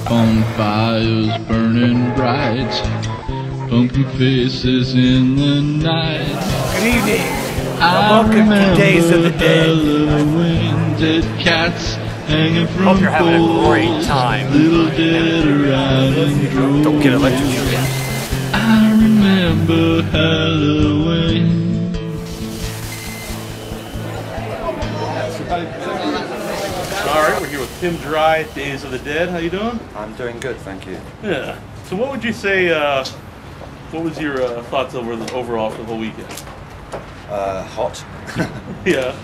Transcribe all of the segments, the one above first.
Bonfires burning bright, pumpkin faces in the night. Good evening. I Welcome to Days of the Dead. Halloween, dead cats hanging from Hope you're having a great poles, time. little dead around and droves. Don't get electrocuted. I remember Halloween. Alright, we're here with Tim Dry, Days of the Dead. How you doing? I'm doing good, thank you. Yeah. So what would you say, what was your thoughts overall for the whole weekend? Hot. Yeah.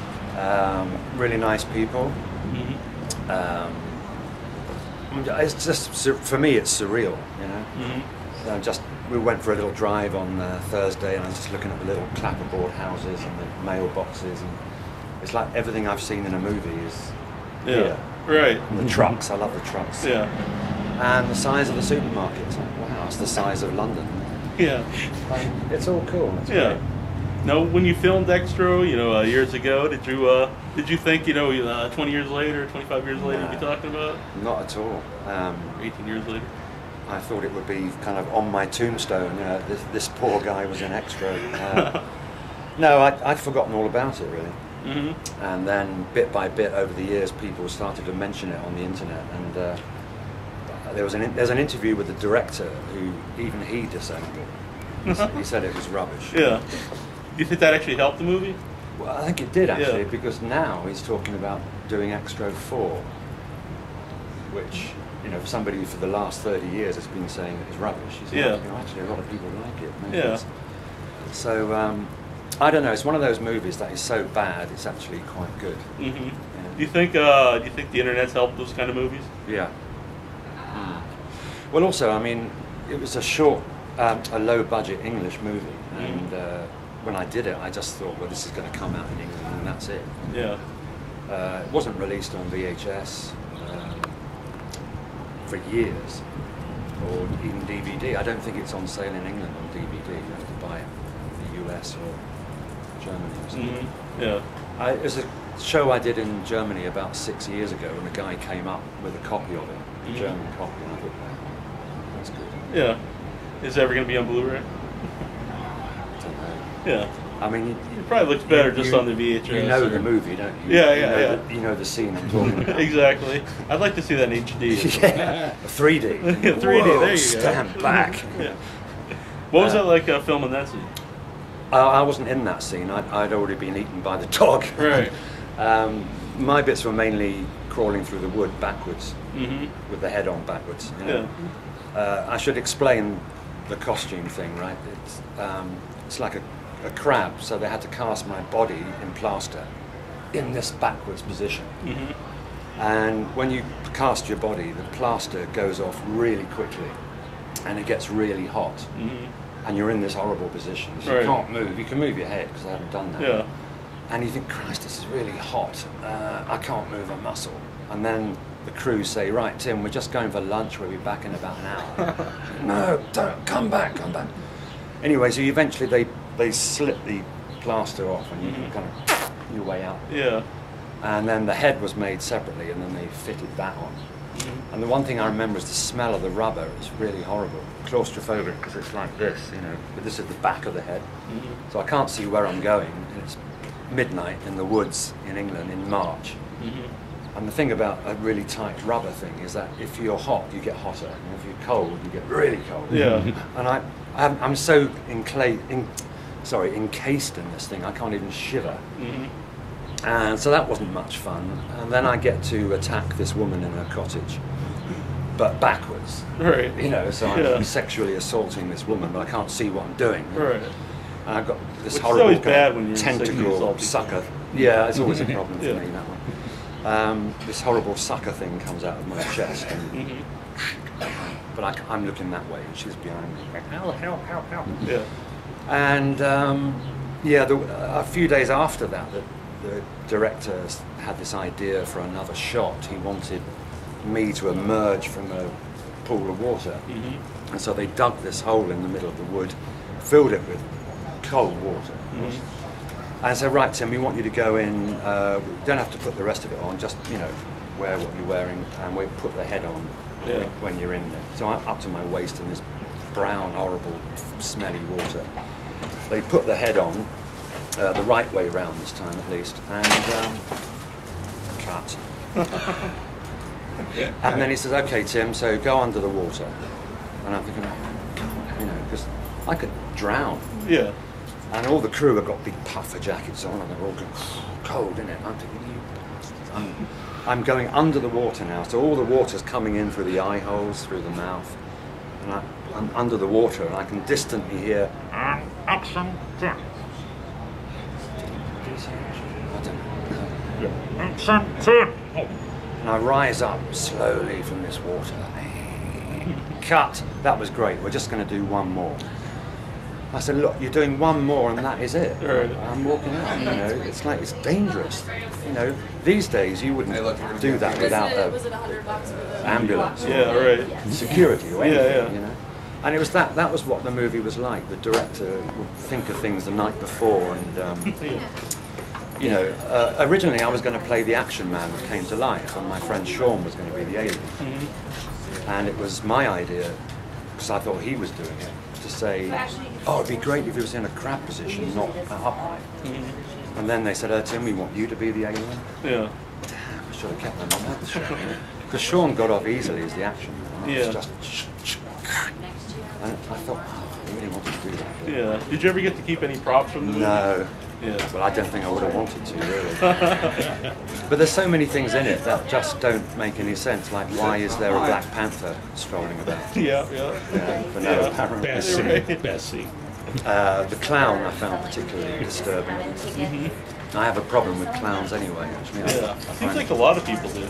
Really nice people. Mm-hmm. It's just, for me, it's surreal, you know. Mm-hmm. We went for a little drive on Thursday, and I was just looking at the little clapperboard houses and the mailboxes, and it's like everything I've seen in a movie is here. Right. And the trucks, I love the trucks. Yeah. And the size of the supermarket, it's like, wow, it's the size of London. Yeah. It's all cool. It's Yeah. great. Now, when you filmed Xtro, years ago, did you think, 20 years later, 25 years later, you'd be talking about? Not at all. 18 years later? I thought it would be kind of on my tombstone, this poor guy was in Xtro. No, I'd forgotten all about it, really. Mm-hmm. And then, bit by bit, over the years, people started to mention it on the internet. And there's an interview with the director who, even he disowned it. He said it was rubbish. Yeah. Do you think that actually helped the movie? Well, I think it did, actually, Yeah. because now he's talking about doing Xtro 4, which, for somebody who for the last 30 years has been saying it was rubbish, he's like, actually a lot of people like it. Maybe Yeah. So, I don't know, it's one of those movies that is so bad, it's actually quite good. Mm-hmm. Yeah. Do you think the internet's helped those kind of movies? Yeah. Well, also, I mean, it was a short, a low-budget English movie, and when I did it, I just thought, well, this is going to come out in England, and that's it. Yeah. It wasn't released on VHS for years, or even DVD. I don't think it's on sale in England on DVD. You have to buy it in the US or Germany or something. Mm-hmm. Yeah. It was a show I did in Germany about 6 years ago, and a guy came up with a copy of it, a German copy, and I thought, wow, that's good. Yeah. Is it ever going to be on Blu-ray? I don't know. Yeah. I mean, It probably looks better just on the VHS. You know the movie, don't you? Yeah. You know the scene I'm talking about. Exactly. I'd like to see that in HD. Yeah, 3D. 3D, Whoa, there you go. stand back. Yeah. What was it like filming that scene? I wasn't in that scene. I'd already been eaten by the dog. Right. My bits were mainly crawling through the wood backwards, with the head on backwards. Yeah. I should explain the costume thing, right? It's like a crab, so they had to cast my body in plaster in this backwards position. And when you cast your body, the plaster goes off really quickly, and it gets really hot. And you're in this horrible position, so you can't move. You can move your head, because I haven't done that. Yeah. And you think, Christ, this is really hot. I can't move a muscle. And then the crew say, right, Tim, we're just going for lunch. We'll be back in about an hour. No, don't, come back. Anyway, so eventually they slip the plaster off, and you can kind of your way out. Yeah. And then the head was made separately, and then they fitted that on. And the one thing I remember is the smell of the rubber is really horrible. Claustrophobic, because it's like this, but this is the back of the head. So I can't see where I'm going, and it's midnight in the woods in England in March. And the thing about a really tight rubber thing is that if you're hot, you get hotter, and if you're cold, you get really cold. Yeah. And I'm so encased in this thing, I can't even shiver. And so that wasn't much fun. And then I get to attack this woman in her cottage, but backwards. Right. So I'm sexually assaulting this woman, but I can't see what I'm doing. Right. And I've got this Which horrible is always bad when you're tentacle sucker. Yeah, it's always a problem for Yeah. me, that one. This horrible sucker thing comes out of my chest. And, but I'm looking that way, and she's behind me. Help. Yeah. And a few days after that, the director had this idea for another shot. He wanted me to emerge from a pool of water. And so they dug this hole in the middle of the wood, filled it with cold water. And I said, right, Tim, we want you to go in, we don't have to put the rest of it on, just, wear what you're wearing, and we put the head on when you're in there. So I'm up to my waist in this brown, horrible, smelly water. They put the head on, the right way round this time at least, and cut. And then he says, "Okay, Tim, so go under the water." And I'm thinking, God, you know, because I could drown. Yeah. And all the crew have got big puffer jackets on, and they're all going, cold, isn't it? I'm thinking, I'm going under the water now, so all the water's coming in through the eye holes, through the mouth, and I'm under the water, and I can distantly hear, "Action, Tim." I don't know. "Action, Tim." And I rise up slowly from this water. Cut. That was great. We're just going to do one more. I said, "Look, you're doing one more and that is it." Right. I'm walking out, you know, it's like, it's dangerous. You know, these days you wouldn't do that without an ambulance or security or anything, you know. And it was that was what the movie was like. The director would think of things the night before, and you know, originally I was going to play the action man that came to life, and my friend Sean was going to be the alien. And it was my idea, because I thought he was doing it, to say, "Oh, it'd be great if he was in a crab position, not upright." And then they said, "Tim, we want you to be the alien." Yeah. Damn, I should have kept my mouth shut. Because Sean got off easily as the action man. It was just, and I thought, oh, I really wanted to do that. Yeah. Did you ever get to keep any props from the movie? No. Yeah. Well, I don't think I would have wanted to, really. But there's so many things in it that just don't make any sense. Like, why is there a Black Panther strolling about? Yeah. For no apparent Best reason. scene. Best scene. The clown I found particularly disturbing. I have a problem with clowns anyway, actually. Yeah. Seems like a lot of people do.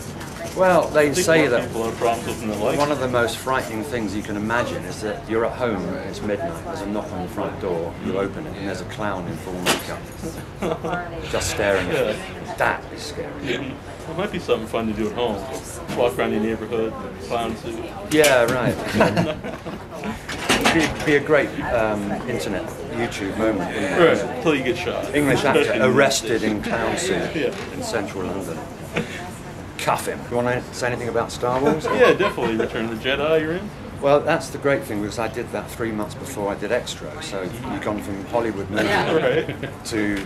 Well, they I think say more that people have problems with them than like. one of the most frightening things you can imagine is that you're at home, it's midnight, there's a knock on the front door, you open it, and there's a clown in full makeup just staring at you. That is scary. It might be something fun to do at home. Walk around your neighborhood, clown suit. Yeah, right. It'd be a great internet, YouTube moment, wouldn't it? Right, until you get shot. English actor arrested in clown suit in central London. Cuff him. You want to say anything about Star Wars? Yeah, definitely. Return of the Jedi, you're in? Well, that's the great thing, because I did that 3 months before I did Xtro. So you've gone from Hollywood movie Right. to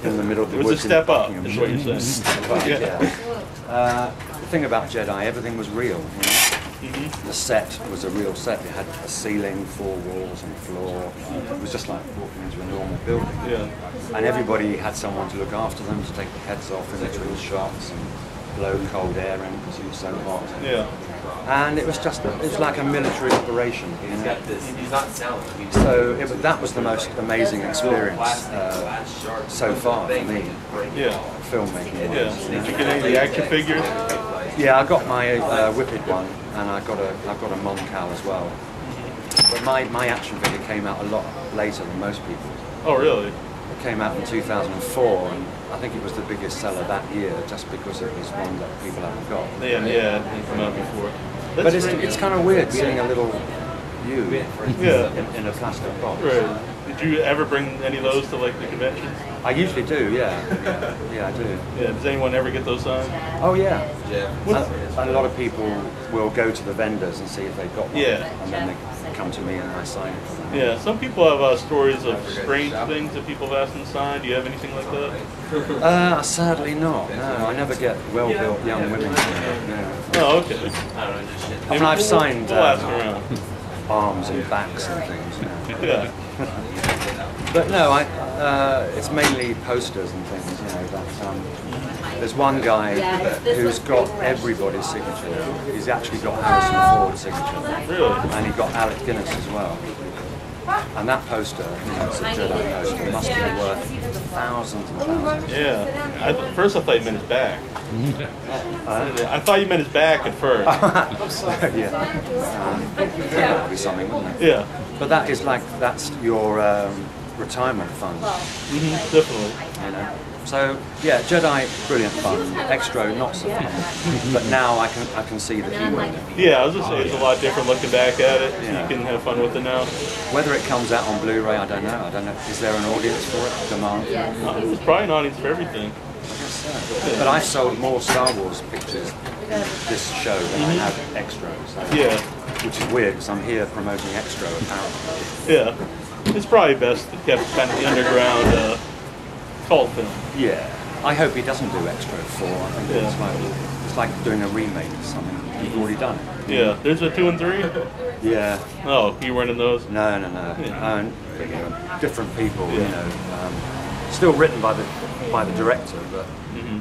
in the middle of the It was woods. a step up, in is what you're saying. Step up, yeah. The thing about Jedi, everything was real. You know? The set was a real set. It had a ceiling, 4 walls and a floor. It was just like walking into a normal building. Yeah. And everybody had someone to look after them, to take the heads off in between shots and blow cold air in because it was so hot. Yeah. And it was like a military operation, you know. So that was the most amazing experience so far for me, Yeah. filmmaking. Yeah. Did you get any of the action figures? Yeah, I got my Whippet one, and I've got a Moncal as well. But my action figure came out a lot later than most people's. Oh, really? It came out in 2004, and I think it was the biggest seller that year, just because it was one that people haven't got. Yeah, it didn't come out before. But it's kind of weird seeing a little you in a plastic box. Right. Did you ever bring any of those to like the conventions? I usually do, yeah, I do. Yeah. Does anyone ever get those signed? Oh yeah. And a lot of people will go to the vendors and see if they've got one, and then they come to me and I sign it for them. Yeah. Some people have stories of strange things that people have asked them to sign. Do you have anything like that? Sadly not. No, I never get well-built young women. No. Oh, okay. I mean, I've signed We'll ask around. arms and backs and things. Yeah. But no, it's mainly posters and things. You know, that there's one guy who's got everybody's signature. He's actually got Harrison Ford's signature. Really? And he got Alec Guinness as well. And that poster, it's a Jedi poster, must be worth thousands and thousands. Yeah. At first I thought you meant his back. I thought you meant his back at first. Yeah. That would be something, wouldn't it? Yeah. But that's your retirement fund. Definitely. You know. So yeah, Jedi, brilliant fun. Xtro, not so fun. But now I can see the humor in it. Yeah, I was just saying it's a lot different looking back at it. Yeah. You can have fun with it now. Whether it comes out on Blu-ray, I don't know. Is there an audience for it? Demand? There's probably an audience for everything. But I've sold more Star Wars pictures this show that I have Xtro. So, Yeah. which is weird because I'm here promoting Xtro apparently. Yeah. It's probably best to keep kind of the underground cult film. Yeah. I hope he doesn't do Xtro 4. I think Yeah. it's like doing a remake of something you've already done. Yeah. There's a 2 and 3? Yeah. Oh, you weren't in those? No. Yeah. Different people, Yeah. you know. Still written by the director, but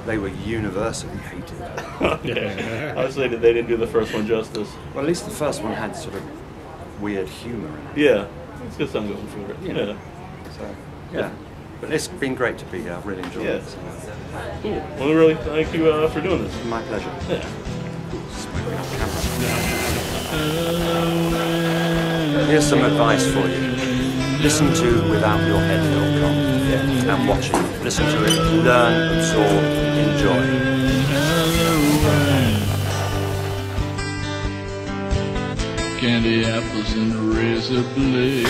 they were universally hated. Yeah. Obviously, they didn't do the first one justice. Well, at least the first one had sort of weird humour in it. Yeah. It's got something going for it. You know. So, yeah. But it's been great to be here. I've really enjoyed it. So. Cool. Well, really, thank you for doing this. My pleasure. Yeah. Here's some advice for you. Listen to withoutyourhead.com and watch it. Listen to it, learn, absorb, enjoy. Candy apples and razor blades.